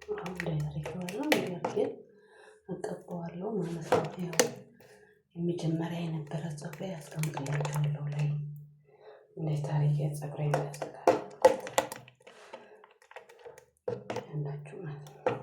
አሁን ዳይሬክተዋለሁ ነገር አቀባዋለሁ ማለት ነው። ያው የመጀመሪያ የነበረ ፀጉሬ አስቀምጥላችኋለሁ ላይ እንዴት አድርጌ ፀጉሬን እንዳስተካከልኩት ያላችሁ ማለት ነው።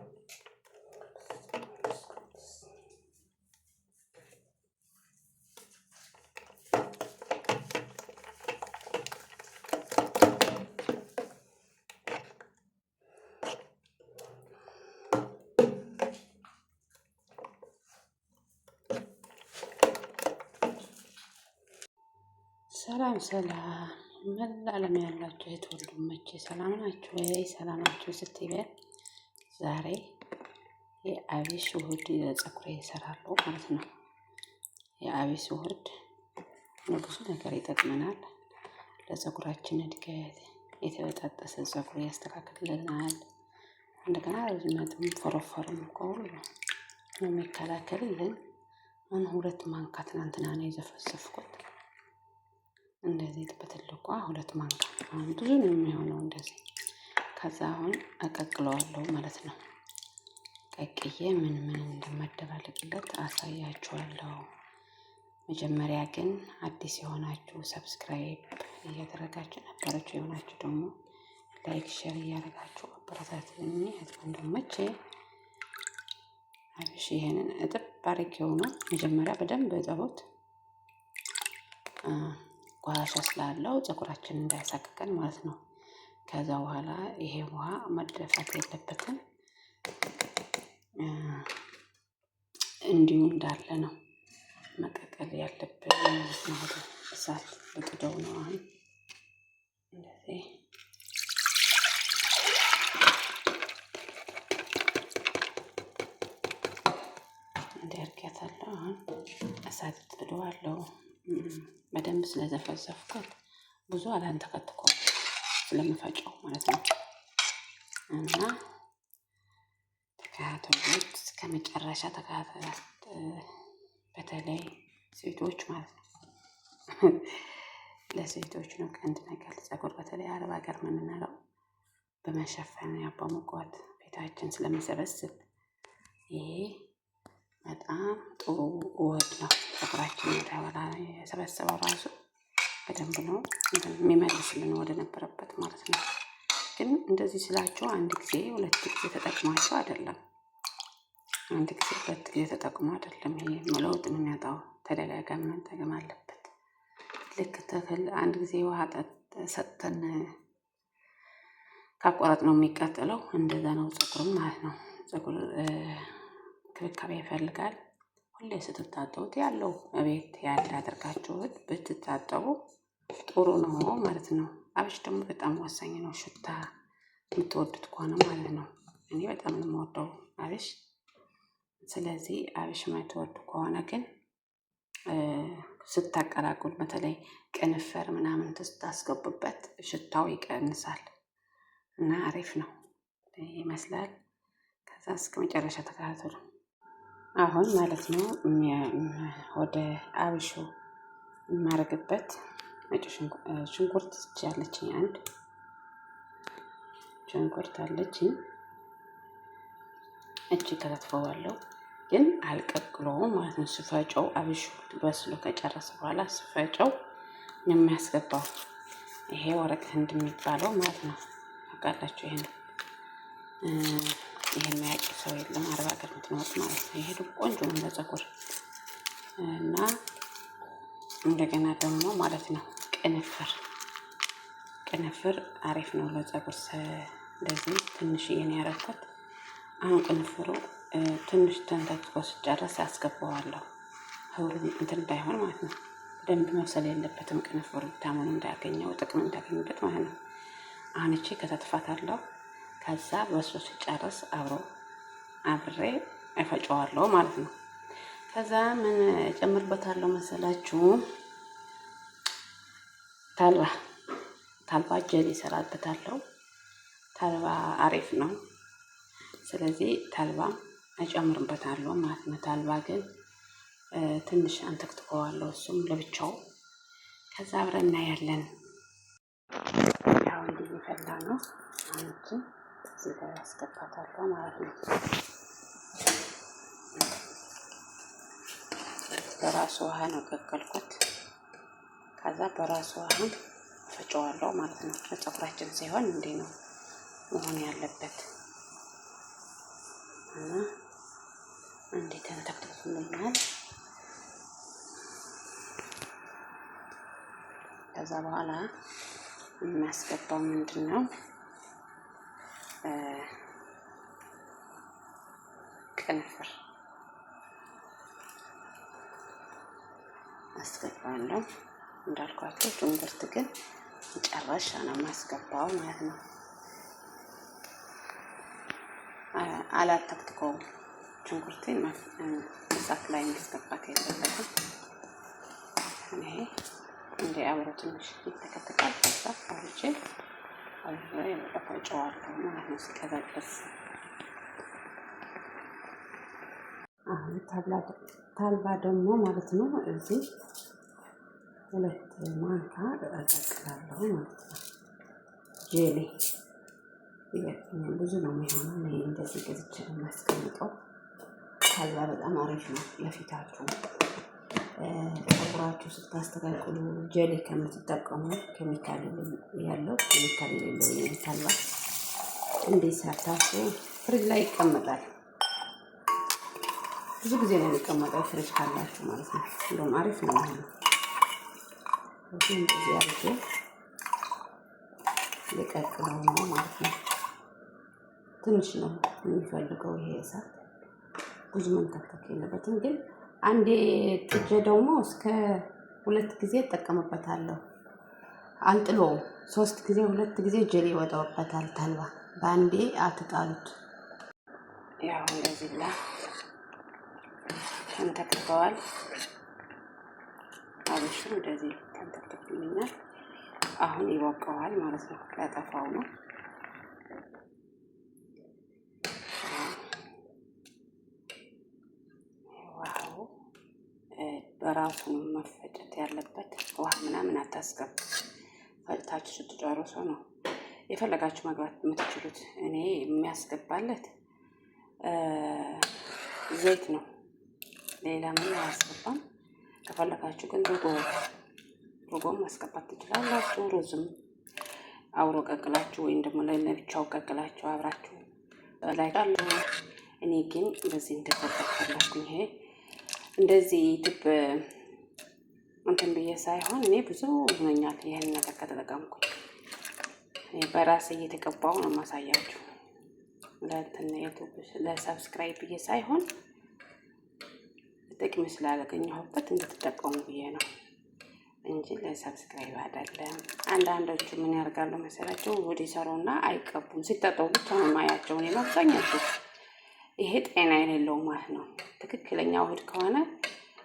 ሰላም ሰላም መላ ዓለም ያላችሁ እህት ወንድሞቼ ሰላም ናችሁ ወይ? ሰላማችሁ ስትበል ዛሬ የአብሽ ውህድ ፀጉሬ እሰራለሁ ማለት ነው። የአብሽ ውህድ ለብዙ ነገር ይጠቅመናል። ለፀጉራችን እድገት የተበጣጠሰ ፀጉር ያስተካክልልናል። እንደገና ርዝመትም ፎረፎርም ከሁሉ ነው የሚከላከልልን። አሁን 2 ማንካ ትናንትና ነው የዘፈዘፍኩት። እንደዚህ በትልቋ 2 ማንካ አሁን ብዙ ነው የሚሆነው እንደዚህ። ከዛ አሁን አቀቅለዋለሁ ማለት ነው። ቀቅዬ ምን እንደማደባለቅለት አሳያችኋለሁ። መጀመሪያ ግን አዲስ የሆናችሁ ሰብስክራይብ እያደረጋችሁ ነበራችሁ፣ የሆናችሁ ደግሞ ላይክ ሼር እያደረጋችሁ አበረታቱኝ ወንድሞቼ። አብሽ ይሄንን እጥብ አድርጌው ነው መጀመሪያ በደንብ እጠቡት። ቆሻሻ ስላለው ፀጉራችን እንዳያሳክከን ማለት ነው። ከዛ በኋላ ይሄ ውሃ መደፋት የለበትም፣ እንዲሁ እንዳለ ነው መቀቀል ያለብን ማለት ነው። እሳት በጥደው ነው አሁን እንደዚህ እንዲያርጋታለሁ። አሁን እሳት ጥደዋለሁ። በደንብ ስለዘፈዘፍኩት ብዙ አላንተከትከውም ስለምፈጨው ማለት ነው። እና ተከታተሉት እስከመጨረሻ ተከታተሉት። በተለይ ሴቶች ማለት ነው ለሴቶች ነው ቀንድ ነገር ፀጉር በተለይ አረብ ሀገር የምንለው በመሸፈን በሙቀት ቤታችን ስለሚሰበስብ ይሄ በጣም ጥሩ ውህድ ነው። ፀጉራችን እንዳይወላ የሰበሰበው ራሱ በደንብ ነው የሚመልስልን ወደ ነበረበት ማለት ነው። ግን እንደዚህ ስላችሁ አንድ ጊዜ 2 ጊዜ ተጠቅማችሁ አይደለም። አንድ ጊዜ 2 ጊዜ ተጠቅሞ አይደለም ይሄ ለውጥ የሚያጣው፣ ተደጋጋሚ መጠቀም አለበት። ልክ ተክል አንድ ጊዜ ውሃ ሰጥተን ካቋረጥ ነው የሚቃጠለው፣ እንደዛ ነው ፀጉርም ማለት ነው። ፀጉር ክብካቤ ይፈልጋል። ሁሌ ስትታጠቡት ያለው እቤት ያለ አድርጋችሁት ብትታጠቡ ጥሩ ነው ማለት ነው። አብሽ ደግሞ በጣም ወሳኝ ነው፣ ሽታ የምትወዱት ከሆነ ማለት ነው። እኔ በጣም ነው የምወደው አብሽ። ስለዚህ አብሽ የማትወዱ ከሆነ ግን ስታቀላቅሉ በተለይ ቅንፍር ምናምን ስታስገቡበት ሽታው ይቀንሳል እና አሪፍ ነው ይመስላል። ከዛ እስከ መጨረሻ ተከታተሉ። አሁን ማለት ነው ወደ አብሹ የማረግበት ነጭ ሽንኩርት ያለችኝ አንድ ሽንኩርት አለችኝ። እቺ ከተትፈዋለሁ ግን አልቀቅለውም ማለት ነው። ስፈጨው አብሹ በስሎ ከጨረሰ በኋላ ስፈጨው የሚያስገባው ይሄ ወረቅ ህንድ የሚባለው ማለት ነው። አውቃላችሁ ይሄን የሚያውቅ ሰው የለም አረብ ሀገር የምትኖሩት ማለት ነው። ይሄ ቆንጆ ነው ለፀጉር እና እንደገና ደግሞ ማለት ነው ቅንፍር አሪፍ ነው ለፀጉር። እንደዚህ ትንሽዬ ነው ያደረኩት። አሁን ቅንፍሩ ትንሽ ተንተክቶ ሲጨርስ አስገባዋለሁ። ሁሉም እንትን እንዳይሆን ማለት ነው። በደንብ መብሰል የለበትም ቅንፍሩ፣ ቪታሚኑ እንዳያገኘው ጥቅም እንዳያገኝበት ማለት ነው። አሁን እቺ ከተትፋታለሁ። ከዛ በሱ ሲጨርስ አብሬ እፈጨዋለሁ ማለት ነው። ከዛ ምን እጨምርበታለሁ መሰላችሁ? ታልባ ጀል ይሰራበታለሁ። ታልባ አሪፍ ነው። ስለዚህ ታልባ እጨምርበታለሁ ማለት ነው። ታልባ ግን ትንሽ አንተክትከዋለሁ እሱም ለብቻው። ከዛ አብረን እናያለን። ያው እንዲህ ፈላ ነው አንቺ እዚህ ጋር አስገባታለሁ ማለት ነው። በራሱ ውሃ ነው ቀቀልኩት። ከዛ በራሱ ውሃ ፈጨዋለሁ ማለት ነው። ለፀጉራችን ሲሆን እንዲህ ነው መሆን ያለበት እና እንዴት ተንተክተክልኛል። ከዛ በኋላ የሚያስገባው ምንድን ነው? ቅንፍር አስገባለሁ። እንዳልኳቸው ሽንኩርት ግን መጨረሻ ነው የማስገባው ማለት ነው። አላተክትከውም። ሽንኩርቴን እሳት ላይ ማስገባት የለበትም። ይሄ እንደ አብሮ ትንሽ ይተከተካል። ከዛ አውርጄ እፈጨዋለሁ ማለት ነው ሲቀዘቅዝ። አሁን ታልባ ደግሞ ማለት ነው እዚህ 2 ማንካ እቀቅላለሁ ማለት ነው። ጄሊ ብዙ ነው የሚሆነው። እኔ እንደዚህ ገዝቼ ነው የማስቀምጠው። ታልባ በጣም አሪፍ ነው ለፊታችሁ። ፀጉራችሁ ስታስተካክሉ ጄሊ ከምትጠቀሙ ኬሚካል ያለው ኬሚካል የሌለው ታልባ እንዴት ሰርታችሁ ፍሪጅ ላይ ይቀመጣል። ብዙ ጊዜ ነው የሚቀመጠው ፍሪጅ ካላችሁ ማለት ነው። እንደውም አሪፍ ነው የሚሆነው። እዚህ እንደዚህ አድርጌ ልቀቅለው ነው ማለት ነው። ትንሽ ነው የሚፈልገው ይሄ እሳት፣ ብዙ መንተክተክ የለበትም። ግን አንዴ ጥጄ ደግሞ እስከ 2 ጊዜ እጠቀምበታለሁ። አልጥለውም። 3 ጊዜ 2 ጊዜ ጄሊ ይወጣበታል ታልባ። በአንዴ አትጣሉት። ያው እንደዚህ ላይ ተንተክተዋል። አብሹ እንደዚህ ተንተክተክልኛል። አሁን ይወቀዋል ማለት ነው። ያጠፋው ነው። ዋው! በራሱ ነው መፈጨት ያለበት። ውሃ ምናምን አታስገቡ። ፈጭታችሁ ስትጨርሱ ነው የፈለጋችሁ መግባት የምትችሉት። እኔ የሚያስገባለት ዘይት ነው። ሌላ ምን አያስገባም። ከፈለጋችሁ ግን ሩጎም ማስገባት ትችላላችሁ። ሩዝም አብሮ ቀቅላችሁ ወይም ደግሞ ለብቻው ቀቅላችሁ አብራችሁ ላይ ቃል። እኔ ግን በዚህ እንደተፈለኩኝ ይሄ እንደዚህ ትብ እንትን ብዬ ሳይሆን እኔ ብዙ ሆነኛል ይሄን ነገር ከተጠቀምኩኝ። በራሴ እየተቀባው ነው ማሳያችሁ። ለእንትን ዩቲዩብ ለሰብስክራይብ ብዬ ሳይሆን ጥቅም ስላላገኘሁበት እንድትጠቀሙ ብዬ ነው እንጂ ለሰብስክራይብ አይደለም። አንዳንዶቹ ምን ያደርጋሉ መሰላችሁ? ወዲ ሰሩና አይቀቡም። ሲታጠቡ ብቻ ነው ማያቸው። እኔ አብዛኛው ይሄ ጤና የሌለው ማለት ነው። ትክክለኛ ውህድ ከሆነ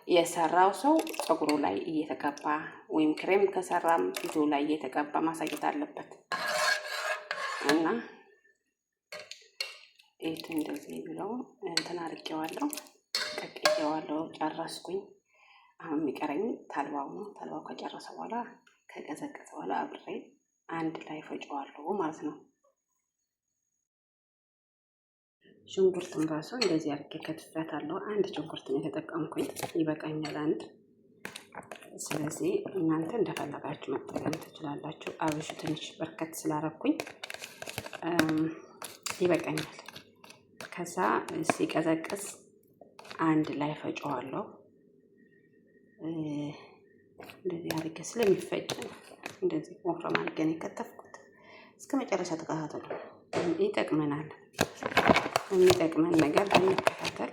የሰራው ሰው ፀጉሩ ላይ እየተቀባ ወይም ክሬም ከሰራም ፊቱ ላይ እየተቀባ ማሳየት አለበት። እና ይሄ እንደዚህ ብለው እንትን አድርጌዋለሁ፣ ቀቅዬዋለሁ፣ ጨረስኩኝ። አሁን የሚቀረኝ ታልባው ነው። ታልባው ከጨረሰ በኋላ ከቀዘቀዘ በኋላ አብሬ አንድ ላይ ፈጨዋለሁ ማለት ነው። ሽንኩርቱን ራሱ እንደዚህ አድርጌ ከትፌያታለሁ። አንድ ሽንኩርት ነው የተጠቀምኩኝ፣ ይበቃኛል አንድ። ስለዚህ እናንተ እንደፈለጋችሁ መጠቀም ትችላላችሁ። አብሹ ትንሽ በርከት ስላረኩኝ ይበቃኛል። ከዛ ሲቀዘቅዝ አንድ ላይ ፈጨዋለሁ። እንደዚህ አድርጌ ስለሚፈጭ እንደዚህ ወፍራም አድርጌ ነው የከተፍኩት። እስከ መጨረሻ ተከታተሉ፣ ይጠቅመናል። የሚጠቅመን ነገር እንከታተል።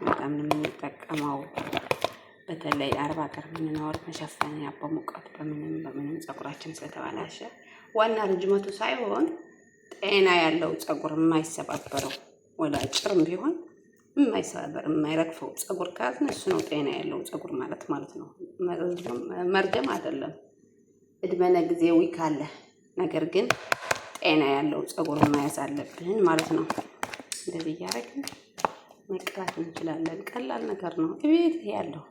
በጣም ነው የምንጠቀመው። በተለይ አርባ ሀገር የምንኖር መሸፈኛ በሙቀት በምንም ፀጉራችን ስለተበላሸ ዋና ርጅመቱ ሳይሆን ጤና ያለው ፀጉር የማይሰባበረው ወላ ጭርም ቢሆን የማይሰባበር የማይረግፈው ፀጉር ካዝነ እሱ ነው ጤና ያለው ፀጉር ማለት ነው። መርጀም አይደለም። እድሜነ ጊዜያዊ ካለ ነገር ግን ጤና ያለው ፀጉር መያዝ አለብን ማለት ነው። እንደዚህ እያደረግን መቅላት እንችላለን። ቀላል ነገር ነው። እቤት ያለው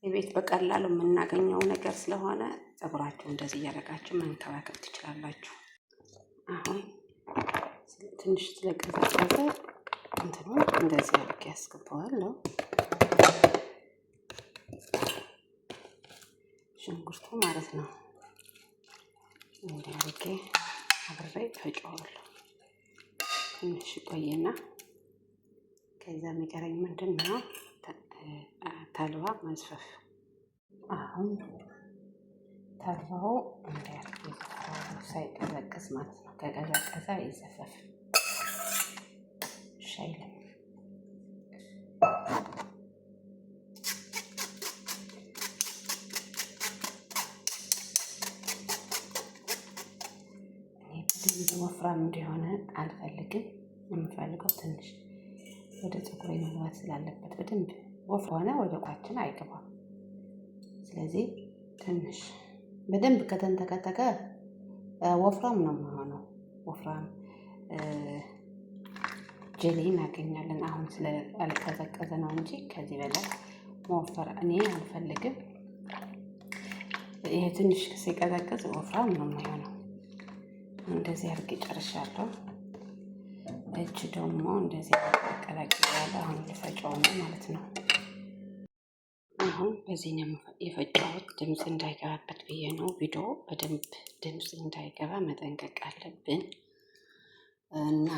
እቤት በቀላሉ የምናገኘው ነገር ስለሆነ ፀጉራችሁ እንደዚህ እያደረጋችሁ መንከባከብ ትችላላችሁ። አሁን ትንሽ ስለቀዘቀዘ እንትኑ እንደዚህ አድርጌ ያስገባዋለሁ። ሽንኩርቱ ማለት ነው። እንዲህ አድርጌ አብሬ ፈጨዋለሁ። ትንሽ ቆይና ከዛ የሚቀረኝ ምንድን ነው? ተልባ መዝፈፍ። አሁን ተልባው ሳይቀዘቅዝ ማለት ነው። ከቀዘቀዘ አይዘፈፍ። ሻይ ላይ ወፍራም እንዲሆነ አልፈልግም። የምፈልገው ትንሽ ወደ ፀጉሬ መግባት ስላለበት በደንብ ወፍራም ሆነ ወደ ቋችን አይገባም። ስለዚህ ትንሽ በደንብ ከተንተከተከ ወፍራም ነው የሚሆነው። ወፍራም ጀሊ እናገኛለን። አሁን ስላልቀዘቀዘ ነው እንጂ ከዚህ በላይ መወፈር እኔ አልፈልግም። ይሄ ትንሽ ሲቀዘቅዝ ወፍራም ነው የሚሆነው። እንደዚህ አድርጌ ጨርሻለሁ። እጅ ደግሞ እንደዚህ አቀላቅላለሁ። አሁን ልፈጨው ነው ማለት ነው። አሁን በዚህ ነው የፈጨሁት። ድምፅ እንዳይገባበት ብዬ ነው። ቪዲዮ በደንብ ድምፅ እንዳይገባ መጠንቀቅ አለብን እና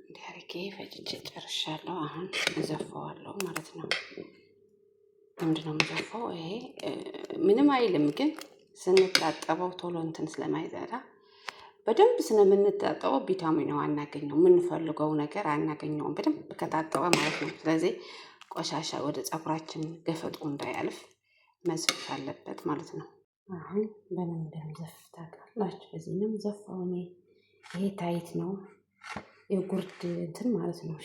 እንዲህ አድርጌ ፈጭቼ ጨርሻለሁ። አሁን እዘፋዋለሁ ማለት ነው። ምንድነው የምዘፋው? ይሄ ምንም አይልም ግን ስንታጠበው ቶሎ እንትን ስለማይዘራ በደንብ ስለምንታጠበው ቪታሚኑ አናገኘው፣ የምንፈልገው ነገር አናገኘውም በደንብ ከታጠበ ማለት ነው። ስለዚህ ቆሻሻ ወደ ፀጉራችን ገፈጡ እንዳያልፍ መዝፈፍ አለበት ማለት ነው። አሁን በምን እንደምዘፍ ታውቃላችሁ? በዚህ ነው የምዘፋው እኔ። ይሄ ታይት ነው የጉርድ እንትን ማለት ነው።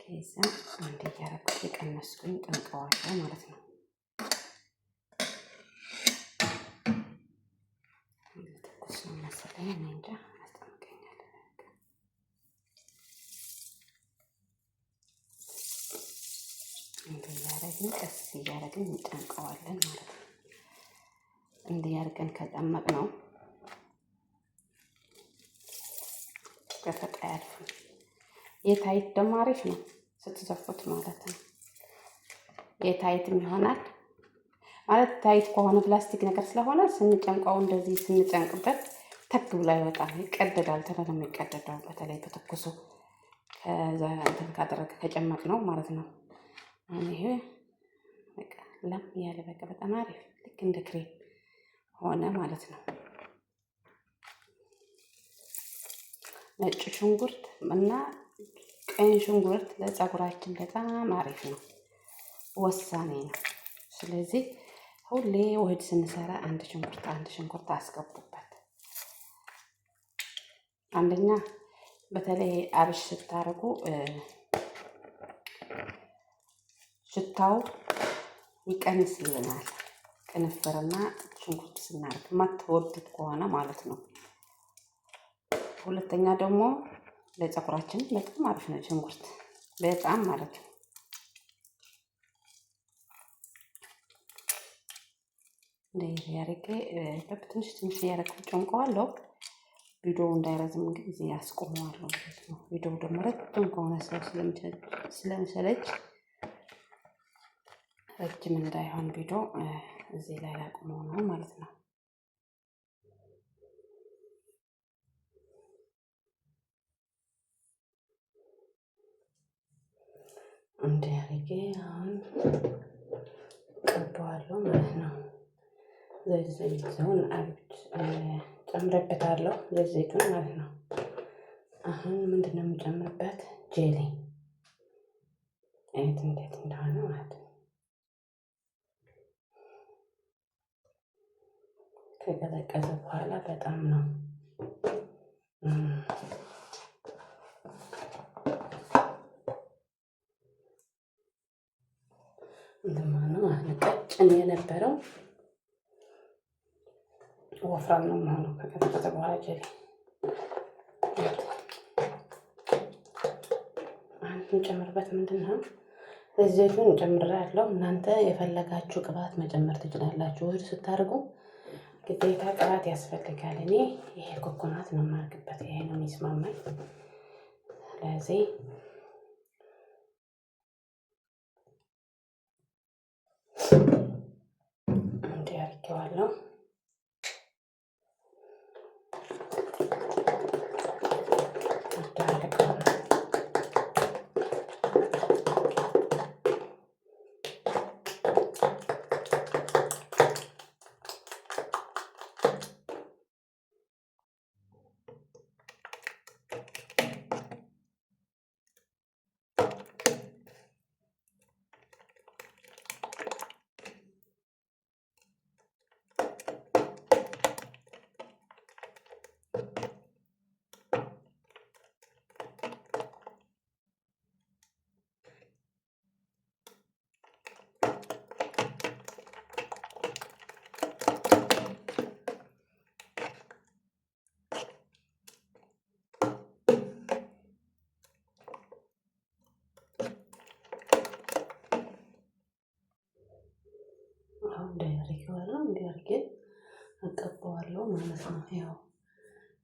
ከዛ አንድ እያረኩት የቀነስኩኝ ጠንቀዋለሁ ማለት ነው። ትኩስ ነው መሰለኝ፣ እኔ እንጃ አስጠምቀኛል። እንዲህ እያረግን ቀስ እያረግን እንጨምቀዋለን ማለት ነው። እንዲህ አድርገን ከጠመቅ ነው ገፈጣ አያልፍም። የታይት ደግሞ አሪፍ ነው ስትዘፉት ማለት ነው። የታይትም ይሆናል ማለት ታይት ከሆነ ፕላስቲክ ነገር ስለሆነ ስንጨምቀው እንደዚህ ስንጨምቅበት ተክ ብሎ አይወጣም፣ ይቀደዳል። ተለ ነው የሚቀደደው በተለይ በትኩሱ ከዛ እንትን ካደረገ ከጨመቅ ነው ማለት ነው። ይሄ በቃ ለም ያለ በቃ በጣም አሪፍ ልክ እንደ ክሬም ሆነ ማለት ነው። ነጭ ሽንኩርት እና ቀይ ሽንኩርት ለፀጉራችን በጣም አሪፍ ነው፣ ወሳኔ ነው። ስለዚህ ሁሌ ውህድ ስንሰራ አንድ ሽንኩርት አስገቡበት። አንደኛ በተለይ አብሽ ስታረጉ ሽታው ይቀንስልናል። ቅንፍርና ሽንኩርት ስናደርግ የማትወዱት ከሆነ ማለት ነው። ሁለተኛ ደግሞ ለፀጉራችን በጣም አሪፍ ነው ሽንኩርት በጣም ማለት ነው። እንደዚህ ያረቄ በትንሽ ትንሽ ያረቄ ጨምቀዋለሁ። ቪዲዮ እንዳይረዝም ጊዜ ያስቆመዋለሁ ማለት ነው። ቪዲዮ ደግሞ ረጅም ከሆነ ሰው ስለምሰለች ረጅም እንዳይሆን ቪዲዮ እዚህ ላይ ላቆመው ነው ማለት ነው። እንዲህ አድርጌ አሁን ቀባዋለሁ ማለት ነው። ዘይቱን ጨምረበታለሁ፣ ዘይቱን ማለት ነው። አሁን ምንድነው የምጨምርበት? ጄሊ እንዴት እንደሆነ ማለት ነው። ከቀዘቀዘ በኋላ በጣም ነው እንደማነው ቀጭን የነበረው ወፍራም ነው የሚሆነው ከቀዘቀዘ በኋላ። ጀሊ አንድ እንጨምርበት ምንድን ነው ዘይቱን ጨምሬያለሁ። እናንተ የፈለጋችሁ ቅባት መጨመር ትችላላችሁ። ውህድ ስታደርጉ ግዴታ ቅባት ያስፈልጋል። እኔ ይሄ ኮኮናት ነው የማደርግበት። ይሄ ነው የሚስማማኝ። ስለዚህ እንዲህ አድርጌዋለሁ። እንዲያርጌ አቀባዋለሁ ማለት ነው። ያው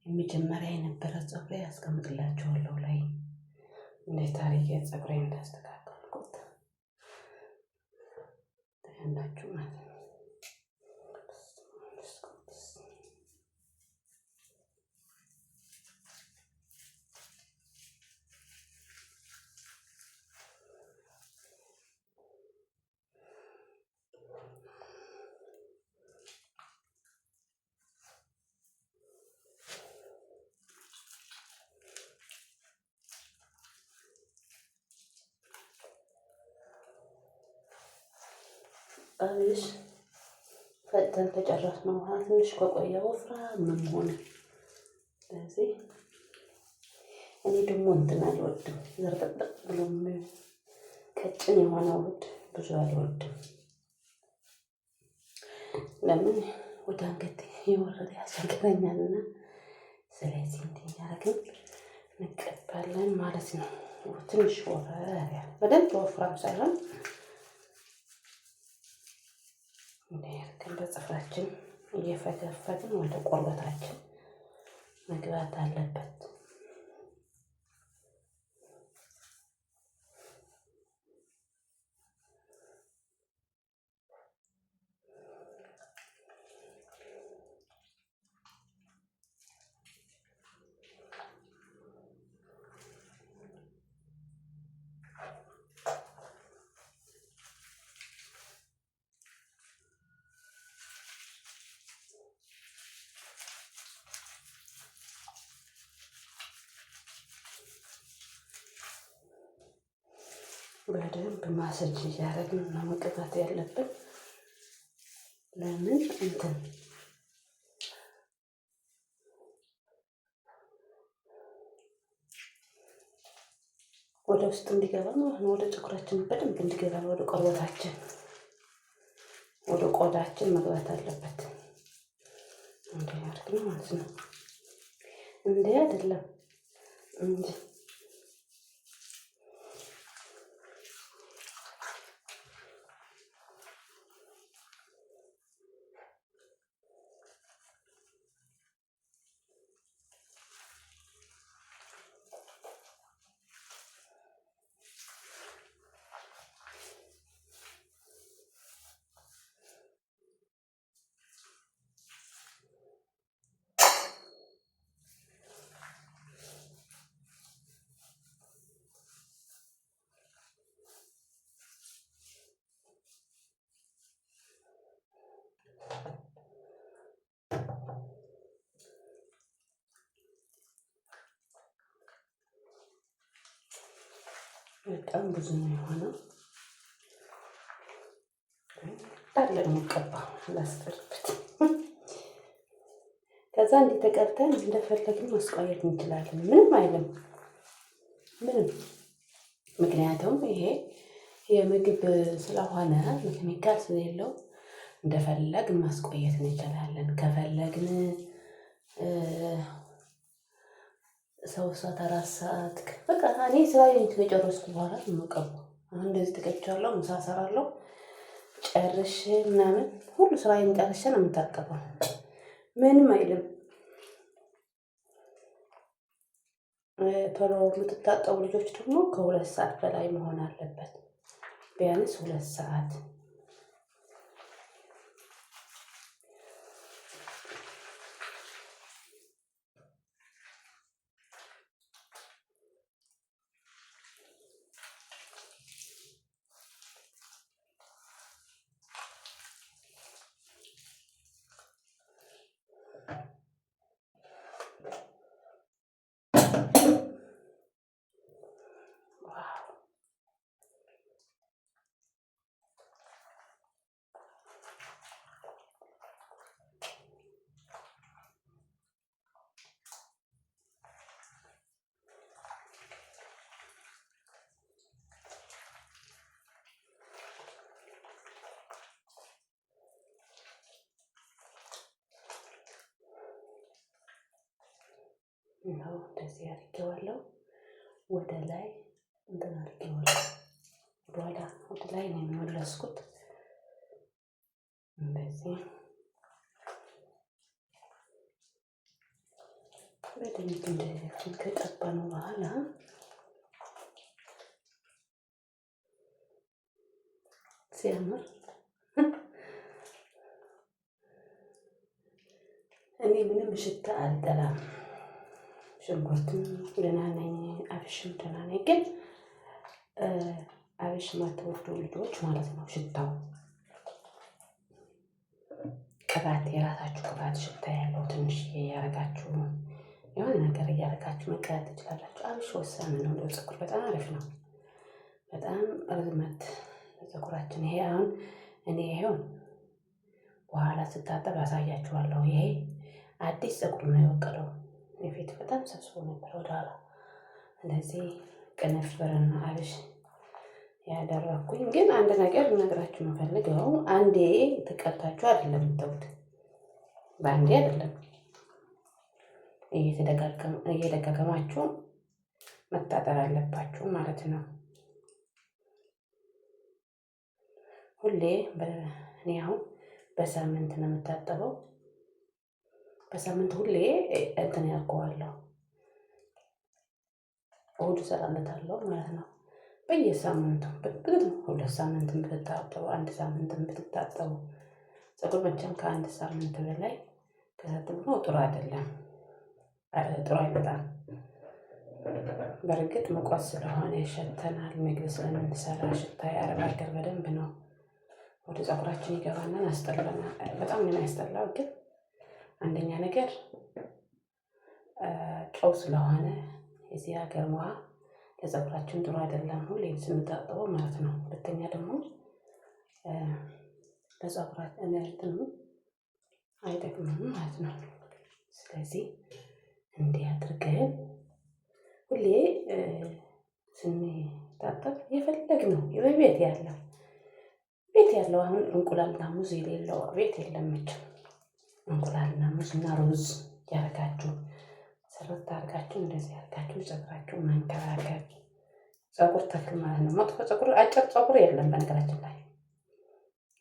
የመጀመሪያ የነበረ ፀጉሬ ያስቀምጥላችኋለሁ ላይ እንዴት አድርጌ ፀጉሬን እንዳስተካከልኩት ታያላችሁ ማለት ነው። አብሽ ፈተን ከጨረስነው በኋላ ትንሽ ከቆየ ወፍራም ነው የሚሆነው። ስለዚህ እኔ ደግሞ እንትን አልወድም፣ ዘርጠጥ ብሎ ቀጭን የሆነ ውህድ ብዙ አልወድም። ለምን ወደ አንገቴ የወረደ ያስቸግረኛልና፣ ስለዚህ እንዲህ እያደረግን እንቀባለን ማለት ነው። ትንሽ ወፈር ያለ በደንብ ወፍራም ሳይሆን እንዲያርገን በፀጉራችን እየፈገፈግን ወደ ቆርበታችን መግባት አለበት። በደንብ ማሰጅ እያደረግን ነው መቀባት ያለብን። ለምን እንትን ወደ ውስጥ እንዲገባ ማለት ነው። ወደ ፀጉራችን በደንብ እንዲገባ ወደ ቆርበታችን፣ ወደ ቆዳችን መግባት አለበት። እንዲህ አድርገን ማለት ነው። እንዲህ አይደለም እንጂ በጣም ብዙ ነው የሆነው። ጣል የሚቀባ ላስቀርበት። ከዛ እንዲህ ተቀብተን እንደፈለግን ማስቆየት እንችላለን። ምንም አይልም፣ ምንም። ምክንያቱም ይሄ የምግብ ስለሆነ ኬሚካል ስለሌለው እንደፈለግን ማስቆየት እንችላለን። ከፈለግን ሰው ሰዓት 4 ሰዓት በቃ እኔ ስራዬን ከጨረስኩ በኋላ ነው የምቀባው። አሁን እንደዚህ ተቀጭቻለሁ። ምሳ እሰራለሁ ጨርሼ ምናምን ሁሉ ስራዬን ጨርሼ ነው የምታጠበው። ምንም አይልም። ቶሎ የምትታጠቡ ልጆች ደግሞ ከ2 ሰዓት በላይ መሆን አለበት። ቢያንስ 2 ሰዓት። ነው እንደዚህ አድርጌዋለሁ። ወደ ላይ እንትን አድርጌዋለሁ። ወደ ላይ ነው የሚመለስኩት። እንደዚህ በደንብ እንደዚህ ከቀባነው በኋላ ሲያምር እኔ ምንም ሽታ አልጠላም። ሽንኩርትም ደህና ነኝ፣ አብሽም ደህና ነኝ። ግን አብሽ የማትወዱ ልጆች ማለት ነው ሽታው ቅባት፣ የራሳችሁ ቅባት ሽታ ያለው ትንሽ እያረጋችሁ የሆነ ነገር እያረጋችሁ መቀባት ትችላላችሁ። አብሽ ወሳኝ ነው ለፀጉር፣ በጣም አሪፍ ነው። በጣም ርዝመት ፀጉራችን። ይሄ አሁን እኔ ይሄውን በኋላ ስታጠብ አሳያችኋለሁ። ይሄ አዲስ ፀጉር ነው የበቀለው። የፊት በጣም ሰብስቦ ነበር ወደኋላ። እንደዚህ ቅንፍርና አብሽ ያደረኩኝ። ግን አንድ ነገር ልነግራችሁ የምፈልገው አንዴ ተቀብታችሁ አይደለም የምትተውት፣ በአንዴ አይደለም፣ እየደጋገማችሁ መታጠብ አለባችሁ ማለት ነው። ሁሌ እኔ አሁን በሳምንት ነው የምታጠበው። በሳምንት ሁሌ እንትን ያውቀዋለሁ፣ እሑድ እሰራለታለሁ ማለት ነው። በየሳምንቱ ብትብት 2 ሳምንት ብትታጠቡ፣ 1 ሳምንት ብትታጠቡ፣ ፀጉር መቼም ከ1 ሳምንት በላይ ከታጠቡ ነው ጥሩ አይደለም፣ ጥሩ አይመጣም። በእርግጥ ሙቀት ስለሆነ ይሸተናል፣ ምግብ ስለምንሰራ ሽታ የአረብ ሀገር በደንብ ነው ወደ ፀጉራችን ይገባና ያስጠላናል። በጣም ነው የሚያስጠላው። ግን አንደኛ ነገር ጨው ስለሆነ የዚህ ሀገር ውሃ ለፀጉራችን ጥሩ አይደለም፣ ሁሌ ስንታጠበው ማለት ነው። ሁለተኛ ደግሞ ለፀጉራችን እንትኑ አይጠቅምም ማለት ነው። ስለዚህ እንዲህ አድርገን ሁሌ ስንታጠብ የፈለግነው ቤት ያለው አሁን እንቁላልና ሙዝ የሌለው ቤት የለም መቼም። እንቁላልና ሙዝ እና ሩዝ ያደርጋችሁ ሰረት አድርጋችሁ እንደዚህ አድርጋችሁ ፀጉራችሁ መንከባከብ። ፀጉር ተክል ማለት ነው። መጥፎ ፀጉር፣ አጭር ፀጉር የለም በነገራችን ላይ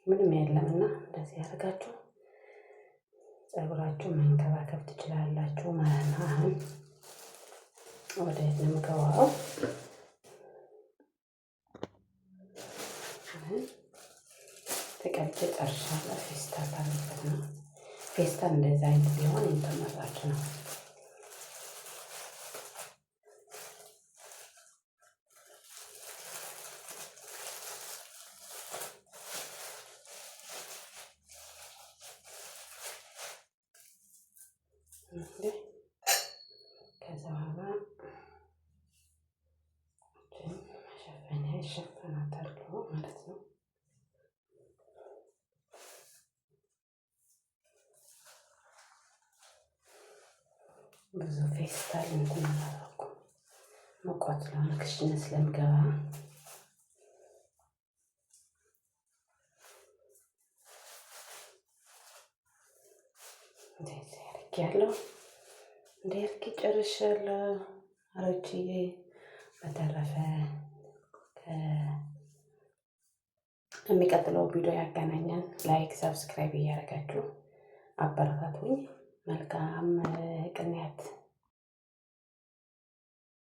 ምንም የለም። እና እንደዚህ አድርጋችሁ ፀጉራችሁ መንከባከብ ትችላላችሁ ማለት ነው። አሁን ወደ የምገባው ተቀብቼ ጨርሻለሁ። ፌስታል አለበት ነው። ፌስታል እንደዚህ አይነት ቢሆን የተመራጭ ነው። ከዛ በኋላ መሸፈኛ ይሸፈናታል ማለት ነው። ብዙ ፌስታል እንትን አላደረኩም፣ ሙቀት ስለሆነ ክሽነ ስለምገባ እንደዚህ አድርጌያለሁ። እንዲህ አድርጌ ጨርሻለሁ አሮችዬ። በተረፈ የሚቀጥለው ቪዲዮ ያገናኘን። ላይክ ሰብስክራይብ እያደረጋችሁ አበረታቱኝ። መልካም